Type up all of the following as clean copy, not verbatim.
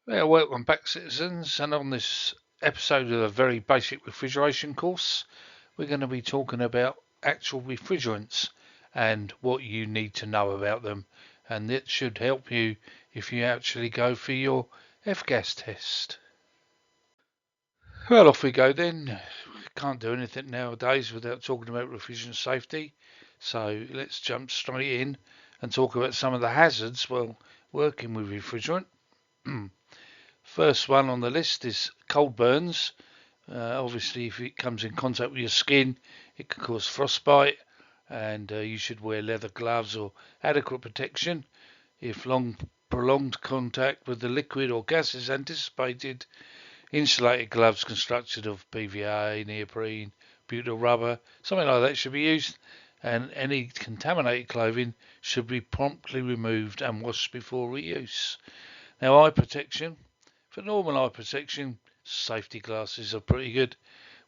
Well, welcome back, citizens. And on this episode of a very basic refrigeration course, we're going to be talking about actual refrigerants and what you need to know about them. And it should help you if you actually go for your F-gas test. Well, off we go then. Can't do anything nowadays without talking about refrigerant safety. So let's jump straight in and talk about some of the hazards while working with refrigerant. First one on the list is cold burns. Obviously, if it comes in contact with your skin, it can cause frostbite, and you should wear leather gloves or adequate protection. If long prolonged contact with the liquid or gas is anticipated, insulated gloves constructed of PVA, neoprene, butyl rubber, something like that should be used, and any contaminated clothing should be promptly removed and washed before reuse. Now, eye protection. For normal eye protection, safety glasses are pretty good.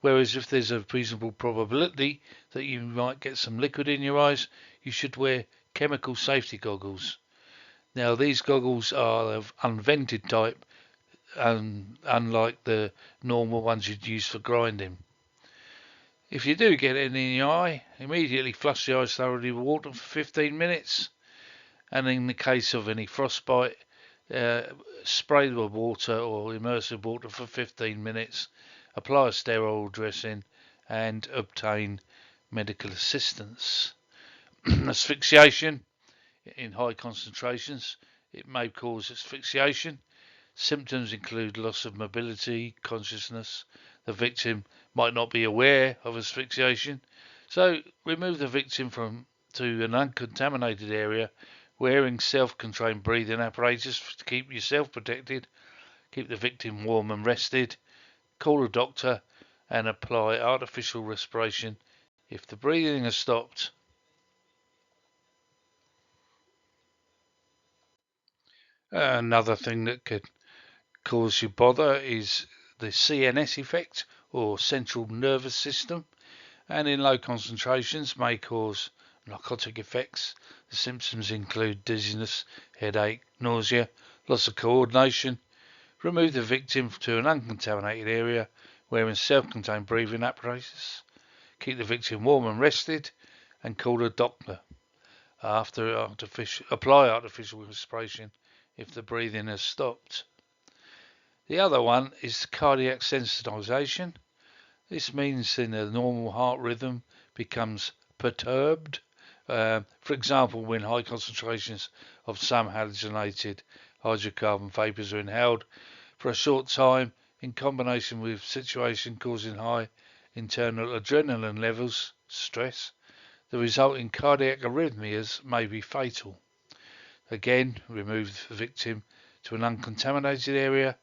Whereas if there's a reasonable probability that you might get some liquid in your eyes, you should wear chemical safety goggles. Now, these goggles are of unvented type, unlike the normal ones you'd use for grinding. If you do get it in your eye, immediately flush the eyes thoroughly with water for 15 minutes. And in the case of any frostbite, uh, spray with water or immersive water for 15 minutes, apply a sterile dressing, and obtain medical assistance. Asphyxiation in high concentrations. It may cause asphyxiation. Symptoms include loss of mobility, consciousness. The victim might not be aware of asphyxiation. So remove the victim to an uncontaminated area, wearing self-contained breathing apparatus to keep yourself protected, keep the victim warm and rested, call a doctor, and apply artificial respiration if the breathing has stopped. Another thing that could cause you bother is the CNS effect, or central nervous system, and in low concentrations may cause narcotic effects. The symptoms include dizziness, headache, nausea, loss of coordination. Remove the victim to an uncontaminated area wearing self-contained breathing apparatus. Keep the victim warm and rested, and call a doctor. Apply artificial respiration if the breathing has stopped. The other one is cardiac sensitization. This means that the normal heart rhythm becomes perturbed. For example, when high concentrations of some halogenated hydrocarbon vapors are inhaled for a short time in combination with situation causing high internal adrenaline levels, stress, the resulting cardiac arrhythmias may be fatal. Again, remove the victim to an uncontaminated area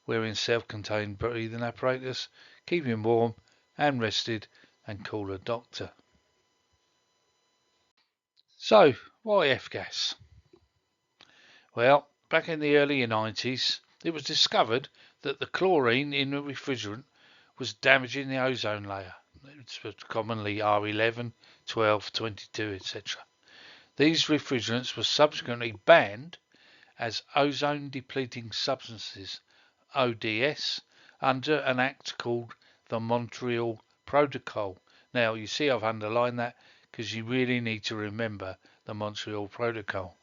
wearing self-contained breathing apparatus, keep him warm and rested, and call a doctor. So, why F-gas? Well, back in the early 90s, it was discovered that the chlorine in a refrigerant was damaging the ozone layer. It's commonly R11, 12, 22, etc. These refrigerants were subsequently banned as ozone depleting substances, ODS, under an act called the Montreal Protocol. Now, you see, I've underlined that because you really need to remember the Montreal Protocol.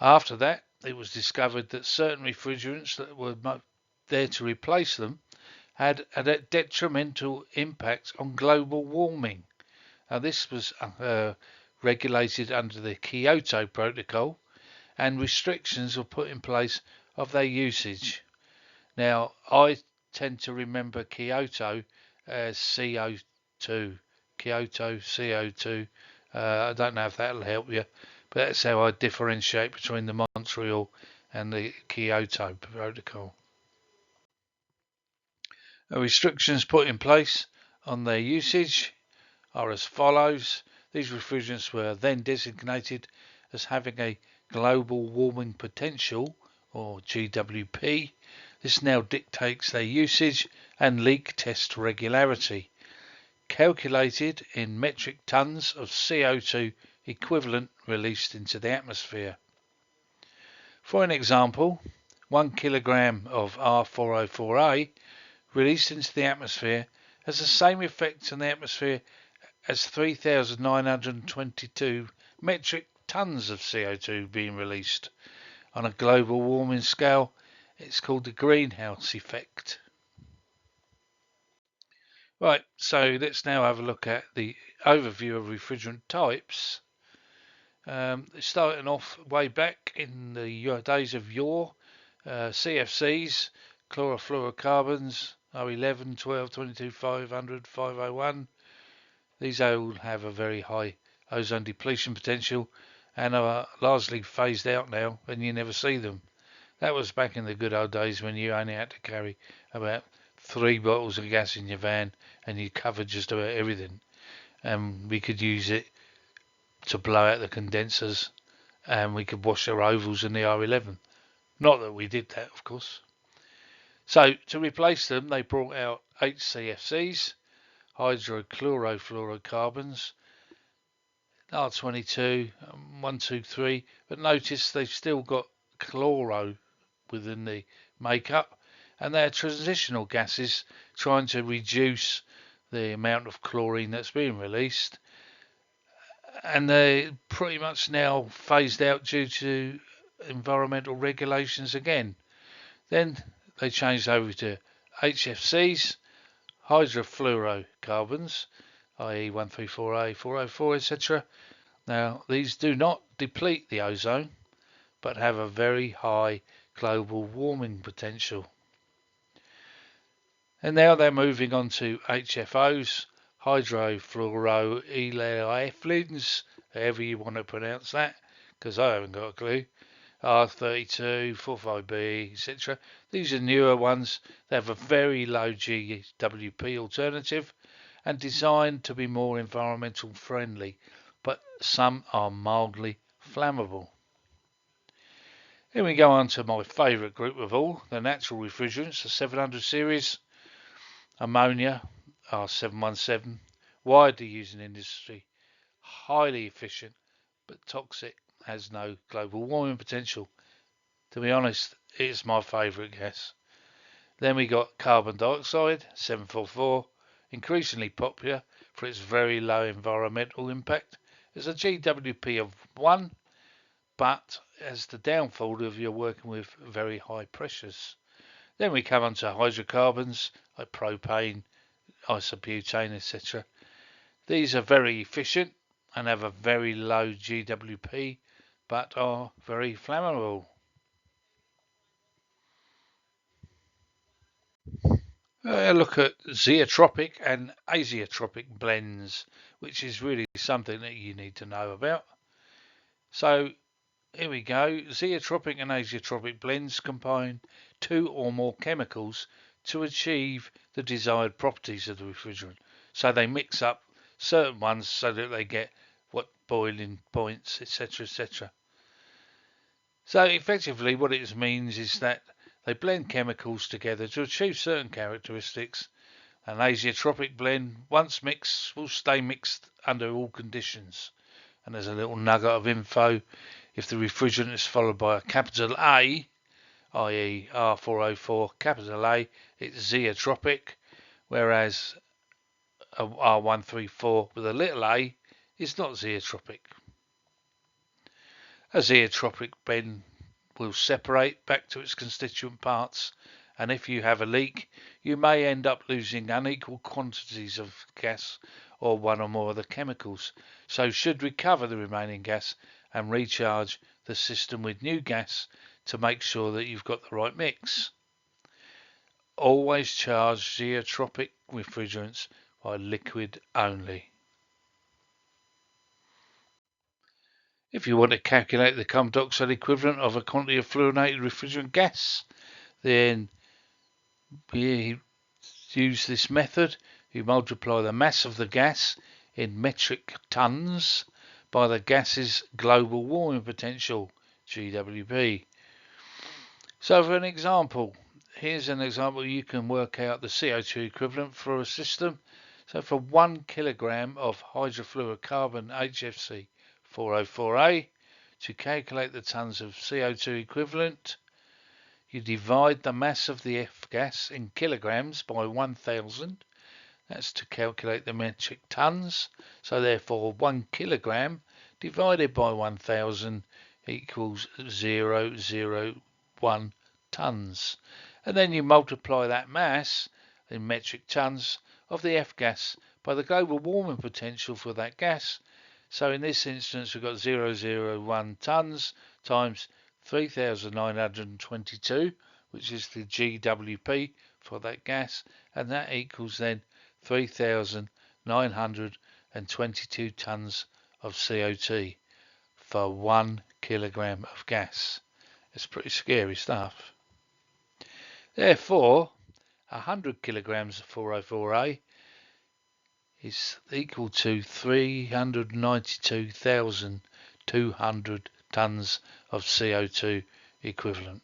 After that, it was discovered that certain refrigerants that were there to replace them had a detrimental impact on global warming. Now, this was regulated under the Kyoto Protocol, and restrictions were put in place of their usage. Now, I tend to remember Kyoto as CO2. Kyoto, CO2. I don't know if that'll help you, but that's how I differentiate between the Montreal and the Kyoto Protocol. The restrictions put in place on their usage are as follows. These refrigerants were then designated as having a global warming potential, or GWP. This now dictates their usage and leak test regularity, calculated in metric tons of CO2 equivalent released into the atmosphere. For an example, 1 kilogram of R404A released into the atmosphere has the same effect on the atmosphere as 3,922 metric tons of CO2 being released. On a global warming scale, it's called the greenhouse effect. Right, so let's now have a look at the overview of refrigerant types. Starting off way back in the days of yore, CFCs, chlorofluorocarbons, R11, 12, 22, 500, 501. These all have a very high ozone depletion potential and are largely phased out now, and you never see them. That was back in the good old days when you only had to carry about 3 bottles of gas in your van and you covered just about everything. And we could use it to blow out the condensers, and we could wash our ovals in the R11. Not that we did that, of course. So to replace them, they brought out HCFCs, hydrochlorofluorocarbons, R22, 123, but notice they've still got chloro within the makeup, and they're transitional gases trying to reduce the amount of chlorine that's being released, and they're pretty much now phased out due to environmental regulations again. Then they changed over to HFCs, hydrofluorocarbons, i.e. 134A, 404, etc. Now, these do not deplete the ozone, but have a very high global warming potential. And now they're moving on to HFOs, hydrofluoroolefins, however you want to pronounce that, because I haven't got a clue. R32, 45B, etc. These are newer ones. They have a very low GWP alternative and designed to be more environmental friendly, but some are mildly flammable. Here we go on to my favourite group of all, the natural refrigerants, the 700 series. Ammonia, R717, widely used in industry, highly efficient but toxic, has no global warming potential. To be honest, it's my favourite gas. Then we got carbon dioxide, 744, increasingly popular for its very low environmental impact. It's a GWP of 1, but as the downfall if you're working with very high pressures. Then we come on to hydrocarbons like propane, isobutane, etc. These are very efficient and have a very low GWP, but are very flammable. Look at zeotropic and azeotropic blends, which is really something that you need to know about. So here we go. Zeotropic and azeotropic blends combine 2 or more chemicals to achieve the desired properties of the refrigerant. So they mix up certain ones so that they get what boiling points, etc., etc. So effectively what it means is that they blend chemicals together to achieve certain characteristics. An azeotropic blend, once mixed, will stay mixed under all conditions. And there's a little nugget of info. If the refrigerant is followed by a capital A, i.e. R404 capital A, it's zeotropic, whereas a R134 with a little a is not zeotropic. A zeotropic blend will separate back to its constituent parts, and if you have a leak, you may end up losing unequal quantities of gas or one or more of the chemicals, so should recover the remaining gas and recharge the system with new gas to make sure that you've got the right mix. Always charge zeotropic refrigerants by liquid only. If you want to calculate the carbon dioxide equivalent of a quantity of fluorinated refrigerant gas, then we use this method. You multiply the mass of the gas in metric tons by the gas's global warming potential, GWP. So for an example, here's an example you can work out the CO2 equivalent for a system. So for 1 kilogram of hydrofluorocarbon HFC 404A, to calculate the tons of CO2 equivalent, you divide the mass of the F-gas in kilograms by 1,000. That's to calculate the metric tons. So therefore 1 kilogram divided by 1,000 equals 0.001 tons. And then you multiply that mass in metric tons of the F-gas by the global warming potential for that gas. So in this instance we've got 0.001 tons times 3,922, which is the GWP for that gas, and that equals then 3,922 tons of CO2 for 1 kilogram of gas. It's pretty scary stuff. Therefore, 100 kilograms of 404A is equal to 392,200 tons of CO2 equivalent.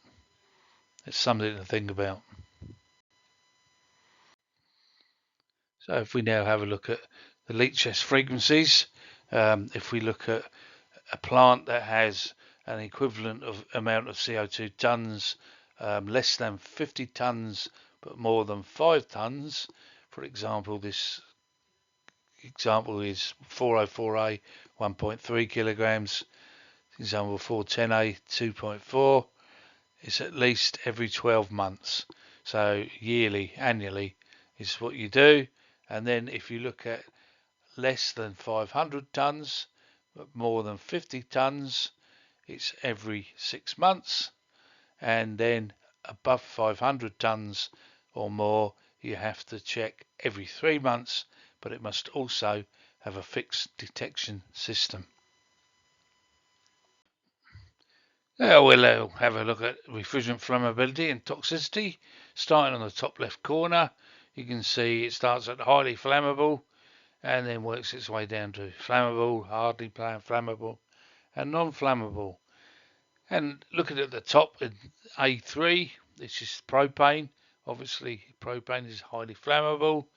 It's something to think about. So if we now have a look at the leach test frequencies, if we look at a plant that has an equivalent of amount of CO2 tons, less than 50 tons but more than 5 tons, for example, this example is 404A 1.3 kilograms, example 410A 2.4, it's at least every 12 months. So yearly, annually is what you do. And then if you look at less than 500 tons but more than 50 tons, it's every 6 months. And then above 500 tons or more, you have to check every 3 months, but it must also have a fixed detection system. Now we'll have a look at refrigerant flammability and toxicity. Starting on the top left corner, you can see it starts at highly flammable and then works its way down to flammable, hardly flammable, and non-flammable. And looking at the top in A3, this is propane. Obviously, propane is highly flammable.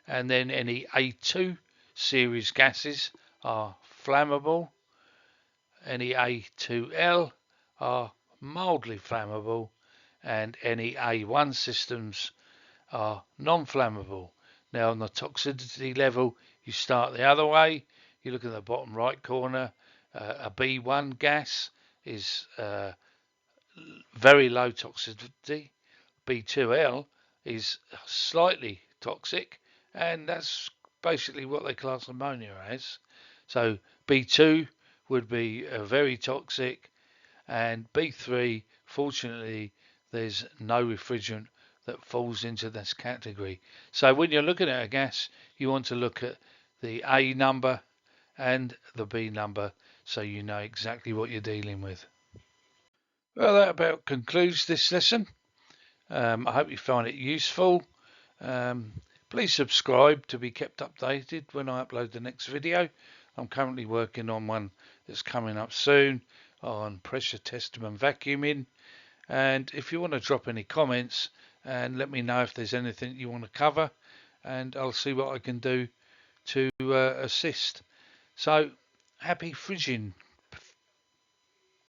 And then any A2 series gases are flammable. Any A2L are mildly flammable. And any A1 systems are non-flammable. Now on the toxicity level, you start the other way. You look at the bottom right corner, a B1 gas is very low toxicity. B2L is slightly toxic, and that's basically what they class ammonia as. So B2 would be very toxic, and B3, fortunately, there's no refrigerant that falls into this category. So when you're looking at a gas, you want to look at the A number and the B number so you know exactly what you're dealing with. Well, that about concludes this lesson. I hope you find it useful. Please subscribe to be kept updated when I upload the next video. I'm currently working on one that's coming up soon on pressure testing and vacuuming. And if you want to drop any comments and let me know if there's anything you want to cover, and I'll see what I can do to assist. So, happy fridging.